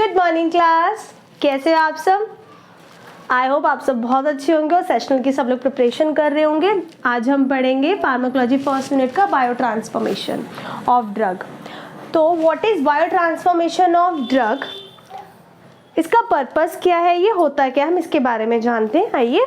Good morning class, कैसे हो आप सब? आई होप आप सब बहुत अच्छे होंगे और सेशनल की सब लोग प्रिपरेशन कर रहे होंगे। आज हम पढ़ेंगे फार्माकोलॉजी फर्स्ट यूनिट का बायो ट्रांसफॉर्मेशन ऑफ ड्रग। तो what is bio transformation of drug, इसका पर्पस क्या है, ये होता क्या, हम इसके बारे में जानते हैं। आइए,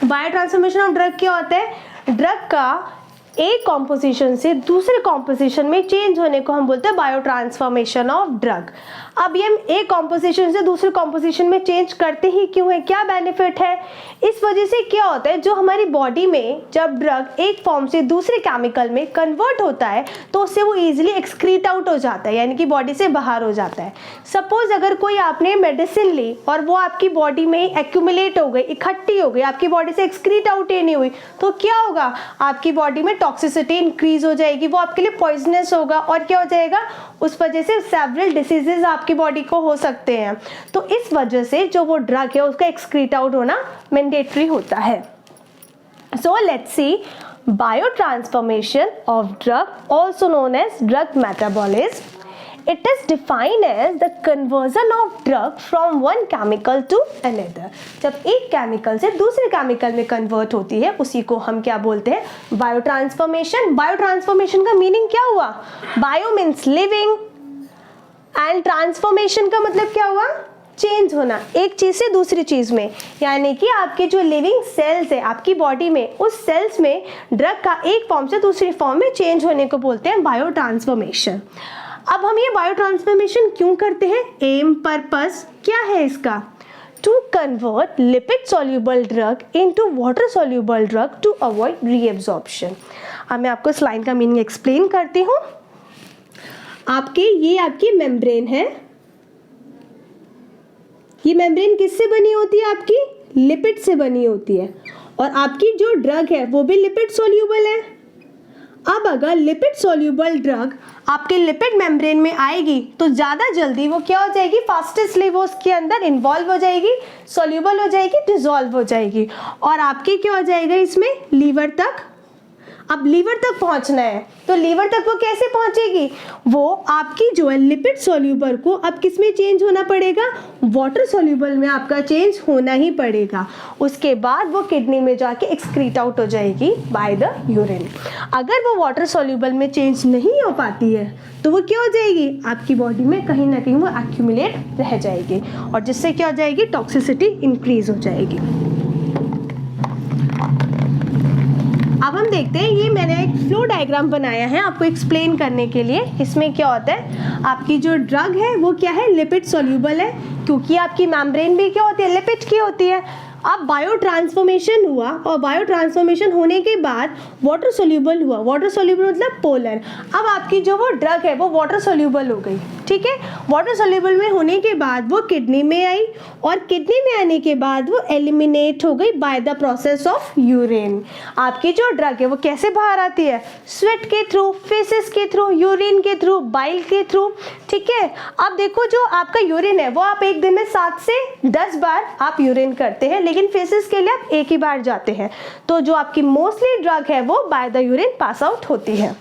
बायो ट्रांसफॉर्मेशन ऑफ ड्रग क्या होता है? ड्रग का एक कॉम्पोजिशन से दूसरे कॉम्पोजिशन में चेंज होने को हम बोलते हैं बायो ट्रांसफॉर्मेशन ऑफ ड्रग। अब ये हम एक कॉम्पोजिशन से दूसरे कॉम्पोजिशन में चेंज करते ही क्यों है, क्या बेनिफिट है? इस वजह से क्या होता है, जो हमारी बॉडी में जब ड्रग एक फॉर्म से दूसरे केमिकल में कन्वर्ट होता है तो उससे वो इजीली एक्सक्रीट आउट हो जाता है, यानी कि बॉडी से बाहर हो जाता है। सपोज अगर कोई आपने मेडिसिन ली और वो आपकी बॉडी में एक्यूमुलेट हो गई, इकट्ठी हो गई, आपकी बॉडी से एक्सक्रीट आउट ही नहीं हुई, तो क्या होगा, आपकी बॉडी में टॉक्सिसिटी इंक्रीज हो जाएगी, वो आपके लिए पॉइजनस होगा और क्या हो जाएगा, उस वजह से सेवरल डिसीजेज आपकी बॉडी को हो सकते हैं। तो इस वजह से जो वो ड्रग है उसका एक्सक्रीट आउट होना मैंडेटरी होता है। So let's see biotransformation of drug, also known as drug metabolism. It is defined as the conversion of drug from one chemical to another। जब एक केमिकल से दूसरे केमिकल में कन्वर्ट होती है उसी को हम क्या बोलते हैं, बायो ट्रांसफॉर्मेशन। बायो ट्रांसफॉर्मेशन का मीनिंग क्या हुआ? Bio means living and transformation का मतलब क्या हुआ, चेंज होना एक चीज से दूसरी चीज में, यानी कि आपके जो लिविंग सेल्स है आपकी बॉडी में, उस सेल्स में ड्रग का एक फॉर्म से दूसरी फॉर्म में चेंज होने को बोलते हैं बायो ट्रांसफॉर्मेशन। अब हम ये बायो ट्रांसफॉर्मेशन क्यों करते हैं, एम पर्पस क्या है इसका? To convert lipid soluble drug into water soluble drug to avoid reabsorption. अब मैं आपको इस लाइन का मीनिंग एक्सप्लेन करती हूँ। ये आपकी मेम्ब्रेन है, ये मेम्ब्रेन किससे बनी होती है, आपकी लिपिड से बनी होती है, और आपकी जो ड्रग है वो भी लिपिड सॉल्युबल है। अब अगर लिपिड सॉल्युबल ड्रग आपके लिपिड मेम्ब्रेन में आएगी तो ज़्यादा जल्दी वो क्या हो जाएगी, फास्टेस्टली वो उसके अंदर इन्वॉल्व हो जाएगी, सॉल्युबल हो जाएगी, डिसॉल्व हो जाएगी, और आपकी क्या हो जाएगा इसमें, लीवर तक। अब लीवर तक पहुंचना है तो लीवर तक वो कैसे पहुंचेगी, वो आपकी जो है लिपिड सॉल्युबल को अब किस में चेंज होना पड़ेगा, वाटर सॉल्युबल में आपका चेंज होना ही पड़ेगा। उसके बाद वो किडनी में जाके एक्सक्रीट आउट हो जाएगी बाय द यूरिन। अगर वो वाटर सॉल्युबल में चेंज नहीं हो पाती है तो वो क्या हो जाएगी, आपकी बॉडी में कहीं ना कहीं वो एक्यूमुलेट रह जाएगी, और जिससे क्या हो जाएगी, टॉक्सिसिटी इंक्रीज हो जाएगी। अब हम देखते हैं, ये मैंने एक फ्लो डायग्राम बनाया है आपको एक्सप्लेन करने के लिए। इसमें क्या होता है, आपकी जो ड्रग है वो क्या है, लिपिड सॉल्युबल है, क्योंकि आपकी मेम्ब्रेन भी क्या होती है, लिपिड की होती है। अब बायो ट्रांसफॉर्मेशन हुआ और बायो ट्रांसफॉर्मेशन होने के बाद वाटर सॉल्युबल हुआ, वाटर सॉल्युबल मतलब पोलर। अब आपकी जो वो ड्रग है वो वाटर सॉल्युबल हो गई, ठीक है। वाटर सॉल्युबल में होने के बाद वो किडनी में आई, और किडनी में आने के बाद वो एलिमिनेट हो गई by the process of urine. आपकी जो ड्रग है वो कैसे बाहर आती है, स्वेट के थ्रू, फेसेस के थ्रू, यूरिन के थ्रू, बाइल के थ्रू, ठीक है। अब देखो जो आपका यूरिन है वो आप एक दिन में 7 से 10 बार आप यूरिन करते हैं, लेकिन फेसेस के लिए आप एक ही बार जाते हैं। तो जो आपकी मोस्टली ड्रग है वो by the urine pass out होती है।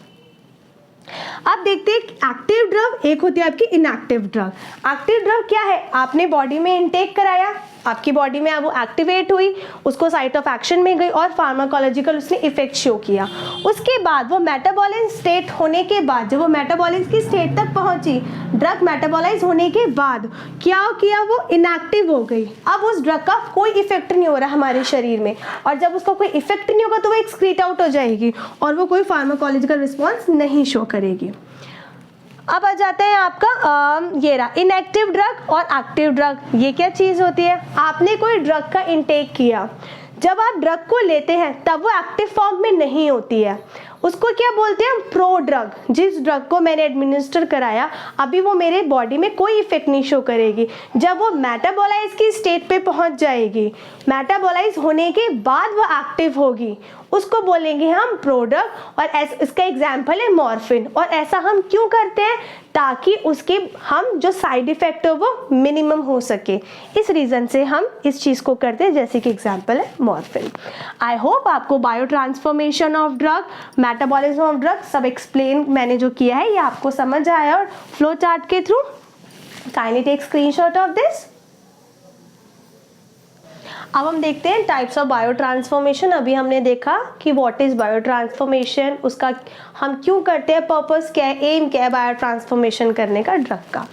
अब देखते हैं एक्टिव ड्रग, एक होती है आपकी इनएक्टिव ड्रग। एक्टिव ड्रग क्या है, आपने बॉडी में इनटेक कराया, आपकी बॉडी में वो एक्टिवेट हुई, उसको साइट ऑफ एक्शन में गई और फार्माकोलॉजिकल उसने इफेक्ट शो किया। उसके बाद वो मेटाबॉलिक स्टेट होने के बाद, जब वो मेटाबॉलिक की स्टेट तक पहुंची, ड्रग मेटाबॉलाइज होने के बाद क्या किया, वो इनएक्टिव हो गई। अब उस ड्रग का कोई इफेक्ट नहीं हो रहा हमारे शरीर में, और जब उसका कोई इफेक्ट नहीं होगा तो वो एक्सक्रीट आउट हो जाएगी और वो कोई फार्माकोलॉजिकल रिस्पॉन्स नहीं शो करेगी। अब आ जाता है आपका ये रहा इनएक्टिव ड्रग और एक्टिव ड्रग। ये क्या चीज़ होती है, आपने कोई ड्रग का इंटेक किया, जब आप ड्रग को लेते हैं तब वो एक्टिव फॉर्म में नहीं होती है, उसको क्या बोलते हैं, प्रो ड्रग। जिस ड्रग को मैंने एडमिनिस्टर कराया अभी वो मेरे बॉडी में कोई इफेक्ट नहीं शो करेगी। जब वो मेटाबॉलाइज की स्टेट पे पहुंच जाएगी, मेटाबॉलाइज होने के बाद वो एक्टिव होगी, उसको बोलेंगे हम प्रोडक्ट। और इसका एग्जाम्पल है मॉर्फिन। और ऐसा हम क्यों करते हैं, ताकि उसके हम जो साइड इफेक्ट हो वो मिनिमम हो सके, इस रीज़न से हम इस चीज़ को करते हैं, जैसे कि एग्जाम्पल है मॉर्फिन। आई होप आपको bio transformation of drug, metabolism of drug सब एक्सप्लेन मैंने जो किया है ये आपको समझ आया और फ्लो चार्ट के through. Kindly take screenshot of this. अब हम देखते हैं टाइप्स ऑफ बायो ट्रांसफॉर्मेशन। अभी हमने देखा कि व्हाट इज बायो ट्रांसफॉर्मेशन, उसका हम क्यों करते हैं, पर्पस क्या है, एम क्या है बायो ट्रांसफॉर्मेशन करने का ड्रग का।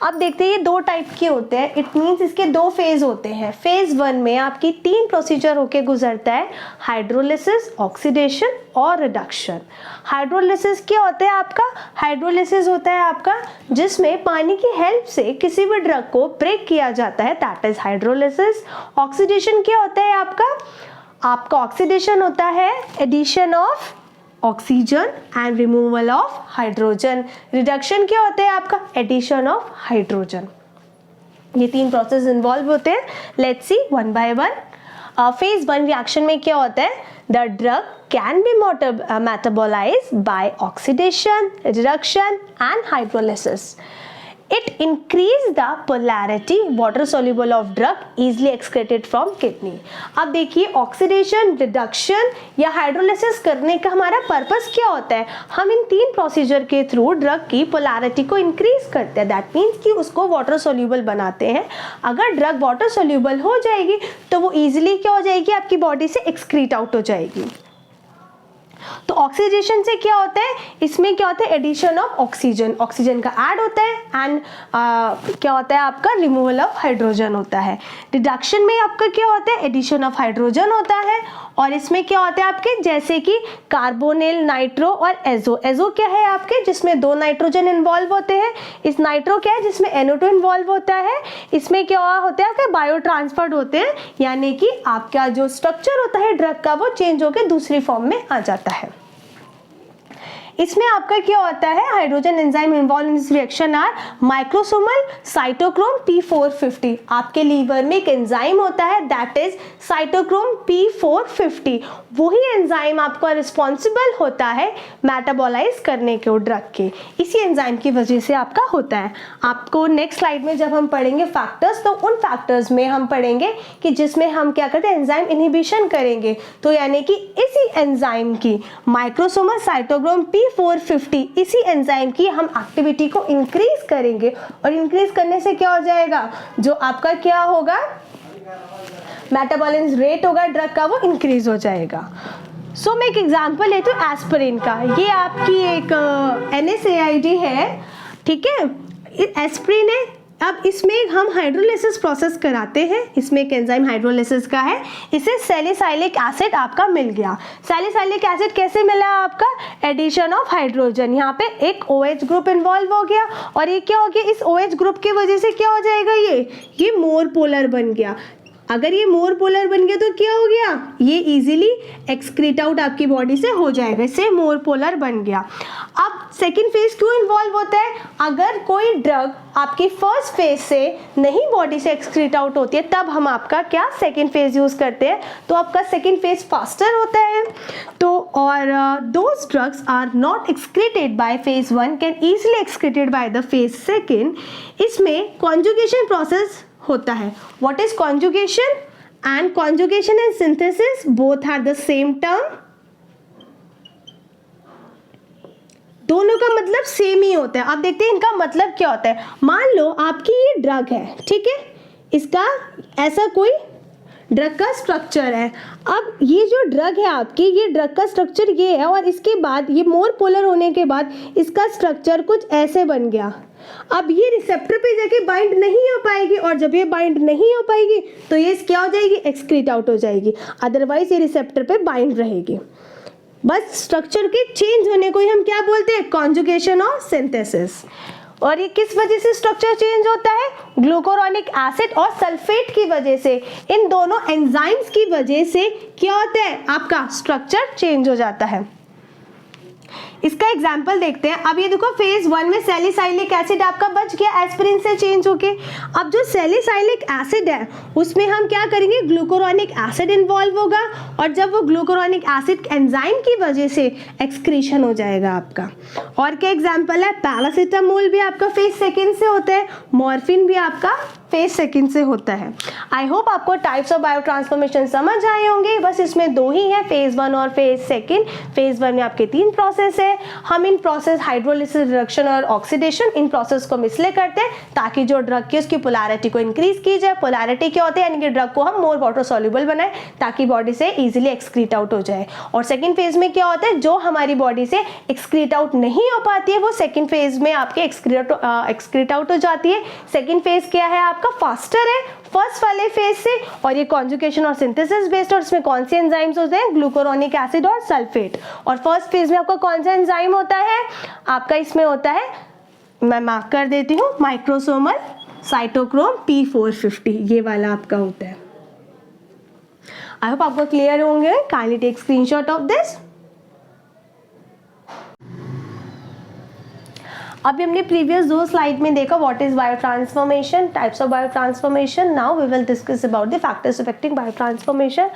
अब देखते हैं ये दो टाइप के होते हैं, इट मीन्स इसके दो फेज होते हैं। फेज 1 में आपकी 3 प्रोसीजर होके गुजरता है, हाइड्रोलिसिस, ऑक्सीडेशन और रिडक्शन। हाइड्रोलिसिस क्या होता है आपका, हाइड्रोलिसिस होता है आपका जिसमें पानी की हेल्प से किसी भी ड्रग को ब्रेक किया जाता है, दैट इज हाइड्रोलिसिस। ऑक्सीडेशन क्या होता है आपका ऑक्सीडेशन होता है addition of oxygen and removal of hydrogen. Reduction क्या होता है आपका, एडिशन ऑफ हाइड्रोजन। ये 3 प्रोसेस इन्वॉल्व होते हैं। Let's see one by one. Phase 1 reaction में क्या होता है, the drug can be metabolized by oxidation, reduction and hydrolysis. It increase the polarity water soluble of drug easily excreted from kidney। अब देखिए oxidation, reduction या hydrolysis करने का हमारा पर्पस क्या होता है, हम इन 3 प्रोसीजर के थ्रू ड्रग की पोलैरिटी को इंक्रीज करते हैं, दैट मीन्स कि उसको वाटर सोल्यूबल बनाते हैं। अगर ड्रग वाटर सोल्यूबल हो जाएगी तो वो इजीली क्या हो जाएगी, आपकी बॉडी से एक्सक्रीट आउट हो जाएगी। तो ऑक्सीडेशन से क्या होता है, इसमें क्या होता है, एडिशन ऑफ ऑक्सीजन, ऑक्सीजन का ऐड होता है एंड क्या होता है आपका, रिमूवल ऑफ हाइड्रोजन होता है। रिडक्शन में आपका क्या होता है, एडिशन ऑफ हाइड्रोजन होता है। और इसमें क्या होता है आपके, जैसे कि कार्बोनिल, नाइट्रो और एजो। एजो क्या है आपके, जिसमें 2 नाइट्रोजन इन्वॉल्व होते हैं। इस नाइट्रो क्या है, जिसमें NO2 इन्वॉल्व होता है। इसमें क्या होता है आपके, बायो ट्रांसफर्ड होते हैं, यानी कि आपका जो स्ट्रक्चर होता है ड्रग का वो चेंज होकर दूसरी फॉर्म में आ जाता है। इसमें आपका क्या होता है, hydrogen enzyme involve in this reaction are microsomal cytochrome P450। आपके लीवर में एक एंजाइम होता है दैट इज साइटोक्रोम P450। वही एंजाइम आपका रिस्पॉन्सिबल होता है मेटाबोलाइज करने के ड्रग के, इसी एंजाइम की वजह से आपका होता है। आपको नेक्स्ट स्लाइड में जब हम पढ़ेंगे फैक्टर्स, तो उन फैक्टर्स में हम पढ़ेंगे कि जिसमें हम क्या करते हैं, एंजाइम इनहिबिशन करेंगे। तो यानी कि इसी एंजाइम की माइक्रोसोमल साइटोक्रोम P450, इसी एंजाइम की हम एक्टिविटी को इंक्रीज करेंगे और इंक्रीज करने से क्या हो जाएगा, जो आपका क्या होगा, मेटाबॉलिज्म रेट होगा ड्रग का, वो इंक्रीज हो जाएगा। सो मैं एक एग्जांपल लेती हूँ एस्पिरिन का। ये आपकी एक NSAID है, ठीक है, एस्पिरिन है। अब इसमें हम हाइड्रोलिसिस प्रोसेस कराते हैं, इसमें एक एंजाइम हाइड्रोलिसिस का है, इसे सैलिसाइलिक एसिड आपका मिल गया। सैलिसाइलिक एसिड कैसे मिला आपका, एडिशन ऑफ हाइड्रोजन, यहाँ पे एक OH ग्रुप इन्वॉल्व हो गया और ये क्या हो गया, इस OH ग्रुप की वजह से क्या हो जाएगा, ये मोर पोलर बन गया। अगर ये मोर पोलर बन गया तो क्या हो गया, ये इजीली एक्सक्रीट आउट आपकी बॉडी से हो जाएगा, इससे मोर पोलर बन गया। अब सेकेंड फेज क्यों इन्वॉल्व होता है, अगर कोई ड्रग आपकी फर्स्ट फेज से नहीं बॉडी से एक्सक्रीट आउट होती है तब हम आपका क्या सेकेंड फेज यूज करते हैं, तो आपका सेकेंड फेज फास्टर होता है। तो और those drugs are not excreted by phase 1 can easily excreted by the phase 2। इसमें कॉन्जुगेशन प्रोसेस होता है। What is conjugation, and conjugation and synthesis both are the same term, दोनों का मतलब सेम ही होता है। अब देखते हैं इनका मतलब क्या होता है। मान लो आपकी ये ड्रग है, ठीक है, इसका ऐसा कोई ड्रग का स्ट्रक्चर है। अब ये जो ड्रग है आपकी, ये ड्रग का स्ट्रक्चर ये है और इसके बाद ये मोर पोलर होने के बाद इसका स्ट्रक्चर कुछ ऐसे बन गया। अब ये रिसेप्टर पे जाके बाइंड नहीं हो पाएगी और जब ये बाइंड नहीं हो पाएगी तो ये क्या हो जाएगी, एक्सक्रीट आउट हो जाएगी, अदरवाइज ये रिसेप्टर पे बाइंड रहेगी। बस स्ट्रक्चर के चेंज होने को ही हम क्या बोलते हैं, कॉन्जुगेशन और सिंथेसिस। और ये किस वजह से स्ट्रक्चर चेंज होता है, ग्लूकोरोनिक एसिड और सल्फेट की वजह से, इन दोनों एंजाइम्स की वजह से क्या होता है, आपका स्ट्रक्चर चेंज हो जाता है। इसका एग्जाम्पल देखते हैं। अब ये देखो फेज 1 में सैलिसाइलिक एसिड आपका बच गया एस्पिरिन से चेंज होके। अब जो सैलिसाइलिक एसिड है उसमें हम क्या करेंगे, ग्लूकोरोनिक एसिड इन्वॉल्व होगा और जब वो ग्लूकोरोनिक एसिड एंजाइम की वजह से एक्सक्रीशन हो जाएगा आपका। और क्या एग्जाम्पल है, पैरासीटामोल भी आपका फेज 2 से होता है, मॉर्फिन भी आपका फेज 2 से होता है। आई होप आपको टाइप्स ऑफ बायो ट्रांसफॉर्मेशन समझ आए होंगे। बस इसमें 2 ही है, फेज 1 और फेज 2। फेज 1 में आपके 3 प्रोसेस है, हैं, हम इन प्रोसेस हाइड्रोलिसिस, रिडक्शन और ऑक्सीडेशन, इन प्रोसेस को मिसले करते हैं ताकि जो ड्रग की उसकी पोलैरिटी को इंक्रीज की जाए। पोलैरिटी क्या होता है, यानी कि ड्रग को हम मोर वाटर सॉल्युबल बनाएं ताकि बॉडी से इजीली एक्सक्रीट आउट हो जाए। और सेकंड फेज में क्या होता है, जो हमारी बॉडी से एक्सक्रीट आउट नहीं हो पाती है वो सेकंड फेज में आपके एक्सक्रीट आउट हो जाती है। सेकंड फेज क्या है आपका, फास्टर है फर्स्ट वाले फेज से, और ये कॉन्जुगेशन और सिंथेसिस बेस्ड, और इसमें कौन से एंजाइम्स होते हैं, ग्लूकुरोनिक एसिड और सल्फेट। और फर्स्ट फेज में आपका कौन सा एंजाइम होता है, आपका इसमें होता है, मैं मार्क कर देती हूँ, माइक्रोसोमल साइटोक्रोम P450, ये वाला आपका होता है। आई होप आपको क्लियर होंगे। Kindly take screenshot of this. अभी हमने प्रीवियस 2 स्लाइड में देखा what is biotransformation, types of biotransformation. Now we will discuss about the factors affecting biotransformation.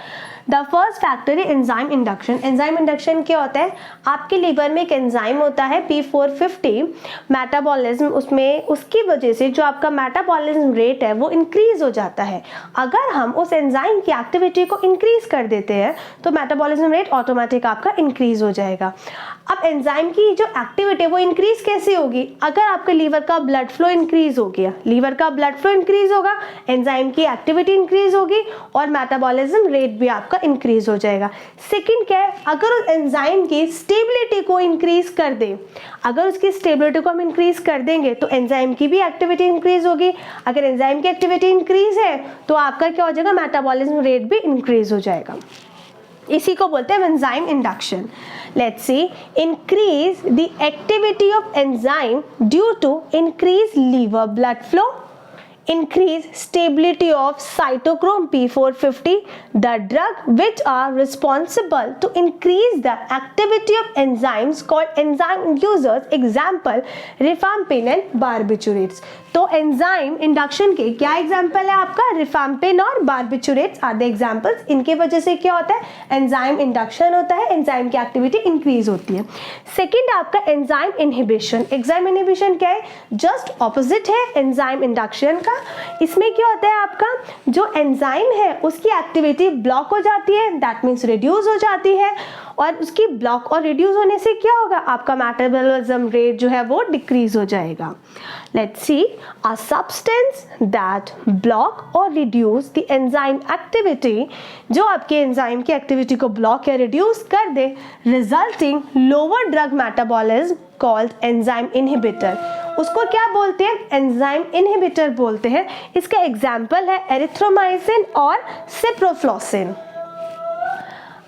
The first factor है एंजाइम इंडक्शन। एंजाइम इंडक्शन क्या होता है, आपके लीवर में एक एंजाइम होता है P450, मेटाबॉलिज्म, उसमें उसकी वजह से जो आपका मेटाबॉलिज्म रेट है वो इंक्रीज हो जाता है। अगर हम उस एंजाइम की एक्टिविटी को इंक्रीज कर देते हैं तो मेटाबॉलिज्म रेट ऑटोमेटिक आपका इंक्रीज हो जाएगा। अब एंजाइम की जो एक्टिविटी है वो इंक्रीज कैसे होगी, अगर आपके लीवर का ब्लड फ्लो इंक्रीज हो गया, लीवर का ब्लड फ्लो इंक्रीज होगा, एंजाइम की एक्टिविटी इंक्रीज होगी और मेटाबॉलिज्म रेट भी आपका इंक्रीज हो जाएगा। सेकंड क्या है, अगर उस एंजाइम की स्टेबिलिटी को इंक्रीज कर दे, अगर उसकी स्टेबिलिटी को हम इंक्रीज कर देंगे तो एंजाइम की भी एक्टिविटी इंक्रीज होगी। अगर एंजाइम की एक्टिविटी इंक्रीज है तो आपका क्या हो जाएगा, मेटाबॉलिज्म रेट भी इंक्रीज हो जाएगा। इसी को बोलते हैं enzyme induction. Let's see, increase the activity of enzyme due to increase liver blood flow, increase stability of cytochrome P450, the drug which are responsible to increase the activity of enzymes called enzyme inducers, example rifampin and barbiturates। तो enzyme induction के क्या example है आपका, रिफाम्पिन और barbiturates are the examples. इनके वजह से क्या होता है, एंजाइम इंडक्शन होता है, एंजाइम की एक्टिविटी इंक्रीज होती है। सेकंड आपका एंजाइम इनहिबिशन। एंजाइम इनहिबिशन क्या है, जस्ट ऑपोजिट है एंजाइम इंडक्शन का। इसमें क्या होता है, आपका जो एंजाइम है उसकी एक्टिविटी ब्लॉक हो जाती है, दैट मीन्स रिड्यूस हो जाती है, और उसकी ब्लॉक और रिड्यूस होने से क्या होगा, आपका मेटाबॉलिज्म रेट जो है वो डिक्रीज हो जाएगा। Let's see, a substance that block और रिड्यूस द एंजाइम एक्टिविटी, जो आपके एंजाइम की एक्टिविटी को ब्लॉक या रिड्यूस कर दे, resulting lower drug metabolism called enzyme inhibitor. उसको क्या बोलते हैं, एंजाइम इनहिबिटर बोलते हैं। इसका एग्जाम्पल है एरिथ्रोमाइसिन और सिप्रोफ्लोक्सिन।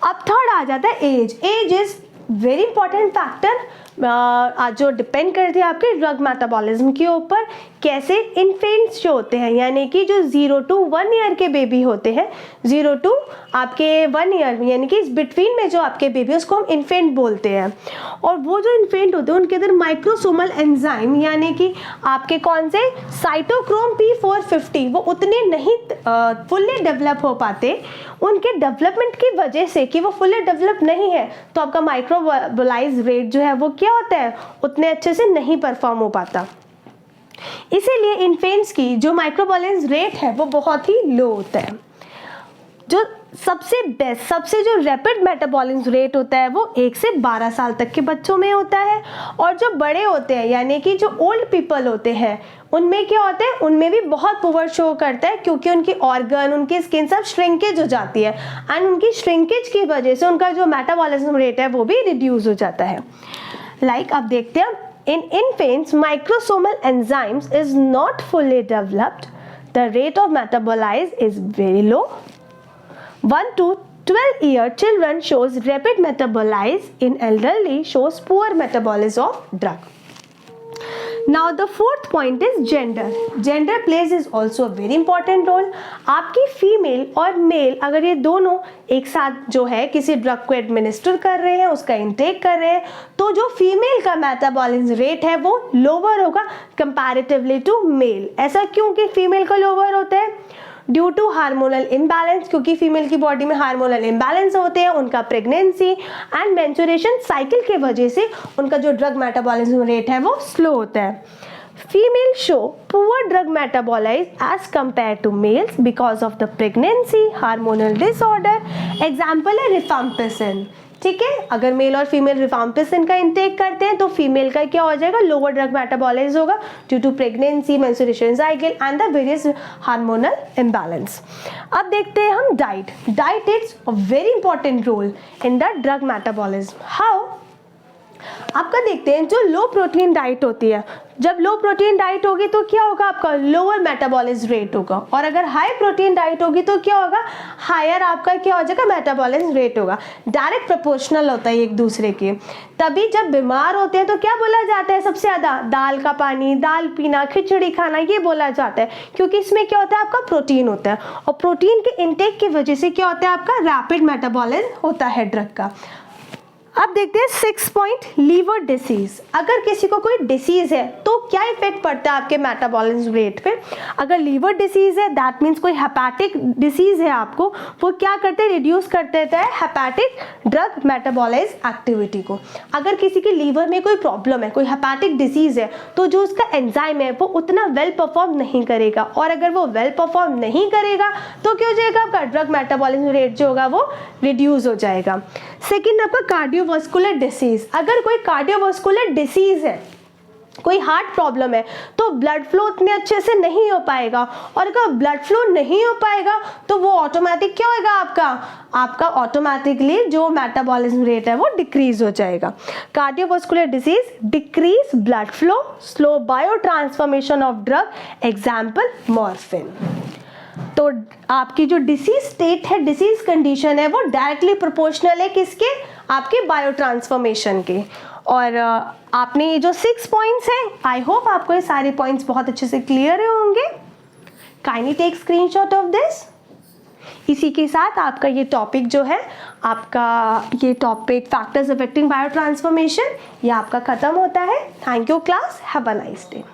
अब थर्ड आ जाता है age. Age is very important factor जो डिपेंड करती है आपके ड्रग मेटाबॉलिज्म के ऊपर। कैसे, इन्फेंट्स जो होते हैं, यानी कि जो 0 to 1 ईयर के बेबी होते हैं, 0 to आपके 1 ईयर यानी कि इस बिटवीन में जो आपके बेबी उसको हम इन्फेंट बोलते हैं। और वो जो इन्फेंट होते हैं उनके अंदर माइक्रोसोमल एंजाइम यानी कि आपके कौन से, साइटोक्रोम P450, वो उतने नहीं फुल्ली डेवलप हो पाते। उनके डेवलपमेंट की वजह से कि वो फुल्ली डेवलप नहीं है तो आपका माइक्रोबोलाइज रेट जो है वो क्या होता है, उतने अच्छे से नहीं परफॉर्म हो पाता। इसीलिए इन्फेंट्स की जो माइक्रोबोलाइज रेट है वो बहुत ही लो होता है। जो सबसे बेस्ट, सबसे जो रैपिड मेटाबॉलिज्म रेट होता है वो 1 से 12 साल तक के बच्चों में होता है। और जो बड़े होते हैं यानी कि जो ओल्ड पीपल होते हैं उनमें क्या होता है, उनमें भी बहुत पुअर शो करता है, क्योंकि उनकी ऑर्गन, उनकी स्किन सब श्रिंकेज हो जाती है, एंड उनकी श्रिंकेज की वजह से उनका जो मेटाबॉलिज्म रेट है वो भी रिड्यूस हो जाता है। लाइक अब देखते हैं, in infants microsomal enzymes is not fully developed, the rate of metabolize is very low. 1 to 12-year children shows rapid metabolize, in elderly shows poor metabolism of drug. Now the fourth point is gender. Gender plays is also a very important role. आपकी female और mail अगर ये दोनों एक साथ जो है किसी ड्रग को एडमिनिस्टर कर रहे हैं, उसका इंटेक कर रहे हैं, तो जो फीमेल का मेटाबॉलिज्म रेट है वो लोअर होगा कंपैरेटिवली टू मेल। ऐसा क्यों कि फीमेल का लोअर होता है, ड्यू टू हार्मोनल इम्बैलेंस, क्योंकि फीमेल की बॉडी में हार्मोनल इम्बैलेंस होते हैं, उनका प्रेगनेंसी एंड मेंस्ट्रुएशन साइकिल के वजह से उनका जो ड्रग मेटाबॉलिज्म रेट है वो स्लो होता है। Female show poor drug metabolize as compare to males because of the pregnancy, hormonal disorder. Example है रिफाम्पिसिन। ठीक है। अगर मेल और फीमेल रिफाम्पिसिन का इंटेक करते हैं तो फीमेल का क्या हो जाएगा, लोअर ड्रग मेटाबॉलिज्म होगा due to pregnancy, menstruation cycle and the various hormonal imbalance. अब देखते हैं हम diet. Diet is a very important role in the drug metabolism. How? आपका देखते हैं जो लो प्रोटीन डाइट होती है, जब लो प्रोटीन डाइट होगी तो क्या होगा, आपका लोअर मेटाबॉलिज्म रेट होगा, और अगर हाई प्रोटीन डाइट होगी तो क्या होगा, हायर आपका क्या हो जाएगा, मेटाबॉलिज्म रेट होगा। डायरेक्ट प्रोपोर्शनल होता है एक दूसरे के। तभी जब बीमार होते हैं तो क्या बोला जाता है सबसे ज़्यादा, दाल का पानी, दाल पीना, खिचड़ी खाना, ये बोला जाता है, क्योंकि इसमें क्या होता है, आपका प्रोटीन होता है, और प्रोटीन के इंटेक की वजह से क्या होता है, आपका रैपिड मेटाबॉलिज्म होता है ड्रग का। अब देखते हैं 6 पॉइंट, लीवर डिसीज। अगर किसी को कोई डिसीज है तो क्या इफेक्ट पड़ता है आपके मेटाबॉलिज्म रेट पे। अगर लीवर डिसीज है दैट मीन्स कोई हेपेटिक डिसीज है आपको, वो क्या करते हैं, रिड्यूस कर देता है हेपेटिक ड्रग मेटाबॉलिज्म एक्टिविटी को। अगर किसी के लीवर में कोई प्रॉब्लम है, कोई हेपेटिक डिसीज है, तो जो उसका एंजाइम है वो उतना वेल परफॉर्म नहीं करेगा, और अगर वो वेल परफॉर्म नहीं करेगा तो क्या हो जाएगा, आपका ड्रग मेटाबॉलिज्म रेट जो होगा वो रिड्यूस हो जाएगा। सेकेंड, आपका कार्डियोवास्कुलर डिसीज। अगर कोई कार्डियोवास्कुलर डिसीज है, कोई हार्ट प्रॉब्लम है, तो ब्लड फ्लो उतने अच्छे से नहीं हो पाएगा, और अगर ब्लड फ्लो नहीं हो पाएगा तो वो ऑटोमेटिक क्या होगा, आपका ऑटोमेटिकली जो मेटाबॉलिज्म रेट है वो डिक्रीज हो जाएगा। Cardiovascular disease, decrease blood flow, slow bio transformation of drug, example morphine. तो आपकी जो डिसीज स्टेट है, डिसीज कंडीशन है, वो डायरेक्टली प्रोपोर्शनल है किसके, आपके बायो ट्रांसफॉर्मेशन के। और आपने ये जो 6 पॉइंट्स हैं, आई होप आपको ये सारे पॉइंट्स बहुत अच्छे से क्लियर होंगे। Kindly take screenshot of this. इसी के साथ आपका ये टॉपिक जो है, आपका ये topic factors affecting bio transformation, ये आपका खत्म होता है। Thank you class, have a nice day.